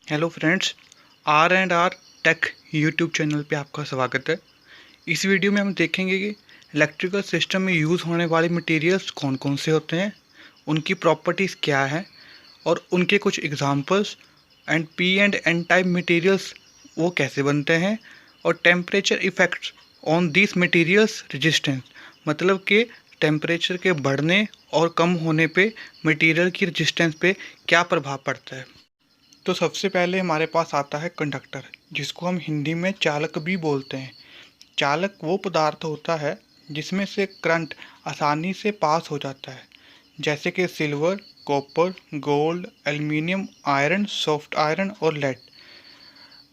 Hello friends, R and R tech YouTube channel पे आपका स्वागत है। इस वीडियो में हम देखेंगे कि इलेक्ट्रिकल सिस्टम में यूज़ होने वाले मटेरियल्स कौन कौन से होते हैं, उनकी प्रॉपर्टीज़ क्या है और उनके कुछ examples and P and N type materials वो कैसे बनते हैं, और temperature effects on this materials resistance, मतलब कि टेम्परेचर के बढ़ने और कम होने पे मटेरियल की रेजिस्टेंस पे क्या प्रभाव पड़ता है। तो सबसे पहले हमारे पास आता है कंडक्टर, जिसको हम हिंदी में चालक भी बोलते हैं। चालक वो पदार्थ होता है जिसमें से करंट आसानी से पास हो जाता है, जैसे कि silver, copper, gold, aluminium, iron, soft iron और लेड।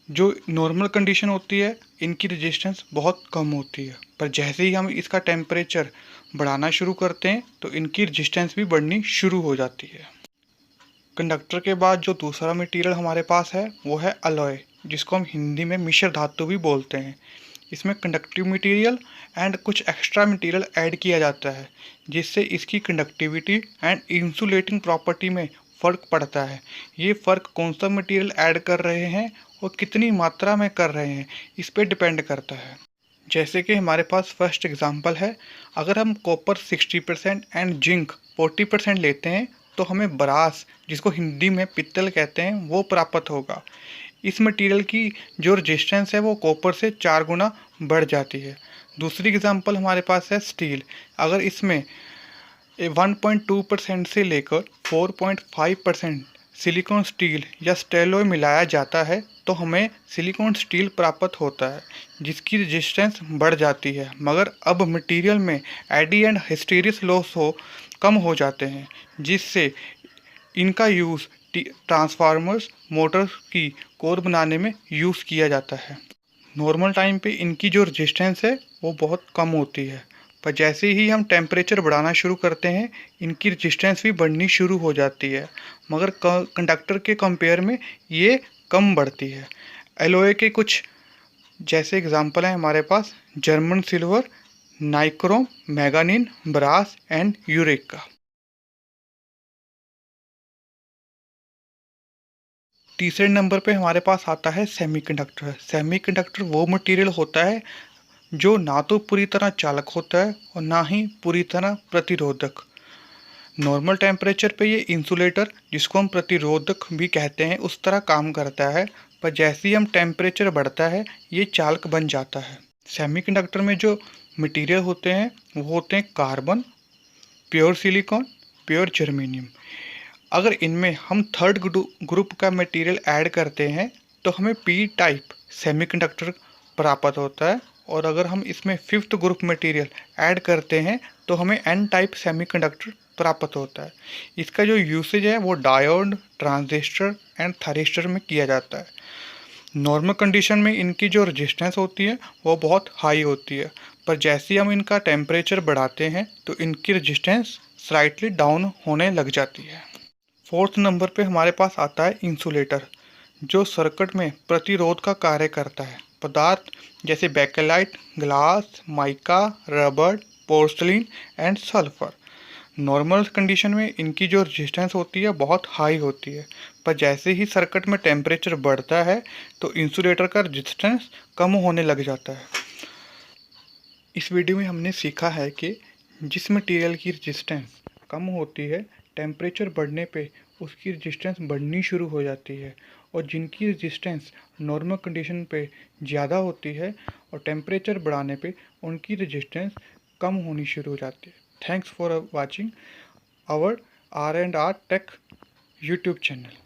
जो नॉर्मल कंडीशन होती है, इनकी रेजिस्टेंस बहुत कम होती है, पर जैसे ही हम इसका टेम्परेचर बढ़ाना शुरू करते हैं तो इनकी रेजिस्टेंस भी बढ़नी शुरू हो जाती है। कंडक्टर के बाद जो दूसरा मटेरियल हमारे पास है वो है अलॉय, जिसको हम हिंदी में मिश्र धातु भी बोलते हैं। इसमें कंडक्टिव मटेरियल एंड कुछ एक्स्ट्रा मटेरियल ऐड किया जाता है, जिससे इसकी कंडक्टिविटी एंड इंसुलेटिंग प्रॉपर्टी में फ़र्क पड़ता है। ये फ़र्क कौन सा मटेरियल ऐड कर रहे हैं और कितनी मात्रा में कर रहे हैं, इस पर डिपेंड करता है। जैसे कि हमारे पास फर्स्ट एग्जांपल है, अगर हम कॉपर 60% एंड जिंक 40% लेते हैं तो हमें ब्रास, जिसको हिंदी में पित्तल कहते हैं, वो प्राप्त होगा। इस मटेरियल की जो रेजिस्टेंस है वो कॉपर से 4 गुना बढ़ जाती है। दूसरी एग्जांपल हमारे पास है स्टील। अगर इसमें 1.2% से लेकर 4.5% सिलिकॉन स्टील या स्टेलॉय मिलाया जाता है तो हमें सिलिकॉन स्टील प्राप्त होता है, जिसकी रेजिस्टेंस बढ़ जाती है। मगर अब मटेरियल में एडी एंड हिस्टेरिस लॉस कम हो जाते हैं, जिससे इनका यूज़ ट्रांसफार्मर्स, मोटर्स की कोर बनाने में यूज़ किया जाता है। नॉर्मल टाइम पे इनकी जो रेजिस्टेंस है वो बहुत कम होती है, पर जैसे ही हम टेम्परेचर बढ़ाना शुरू करते हैं इनकी रेजिस्टेंस भी बढ़नी शुरू हो जाती है, मगर कंडक्टर के कंपेयर में ये कम बढ़ती है। एलॉय के कुछ जैसे एग्जांपल हैं हमारे पास German silver, nichrome, manganese, brass and eureka. तीसरे नंबर पे हमारे पास आता है सेमीकंडक्टर। सेमीकंडक्टर वो मटेरियल होता है जो ना तो पूरी तरह चालक होता है और ना ही पूरी तरह प्रतिरोधक। नॉर्मल टेम्परेचर पे ये इंसुलेटर, जिसको हम प्रतिरोधक भी कहते हैं, उस तरह काम करता है, पर जैसे ही हम टेम्परेचर बढ़ता है ये चालक बन जाता है। सेमीकंडक्टर में जो मटेरियल होते हैं वो होते हैं carbon, pure silicon, pure germanium. अगर इनमें हम थर्ड ग्रुप का मटेरियल ऐड करते हैं तो हमें पी टाइप सेमीकंडक्टर प्राप्त होता है, और अगर हम इसमें फिफ्थ ग्रुप मटेरियल ऐड करते हैं तो हमें एन टाइप सेमीकंडक्टर प्राप्त होता है। इसका जो यूसेज है वो डायोड, ट्रांजिस्टर एंड थारिस्टर में किया जाता है। नॉर्मल कंडीशन में इनकी जो रेजिस्टेंस होती है वो बहुत हाई होती है, पर जैसे ही हम इनका टेम्परेचर बढ़ाते हैं तो इनकी रेजिस्टेंस स्लाइटली डाउन होने लग जाती है। फोर्थ नंबर पे हमारे पास आता है इंसुलेटर, जो सर्किट में प्रतिरोध का कार्य करता है। पदार्थ जैसे bakelite, glass, mica, rubber, porcelain and sulphur. Normal condition में इनकी जो रेजिस्टेंस होती है बहुत हाई होती है, पर जैसे ही सर्किट में टेम्परेचर बढ़ता है तो इंसुलेटर का रेजिस्टेंस कम होने लग जाता है। इस वीडियो में हमने सीखा है कि जिस मटेरियल की रेजिस्टेंस कम होती है, टेम्परेचर बढ़ने पे उसकी रेजिस्टेंस बढ़नी शुरू हो जाती है, और जिनकी रेजिस्टेंस नॉर्मल कंडीशन पे ज़्यादा होती है और टेम्परेचर बढ़ाने पे उनकी रेजिस्टेंस कम होनी शुरू हो जाती है। Thanks for watching our R and R tech YouTube channel.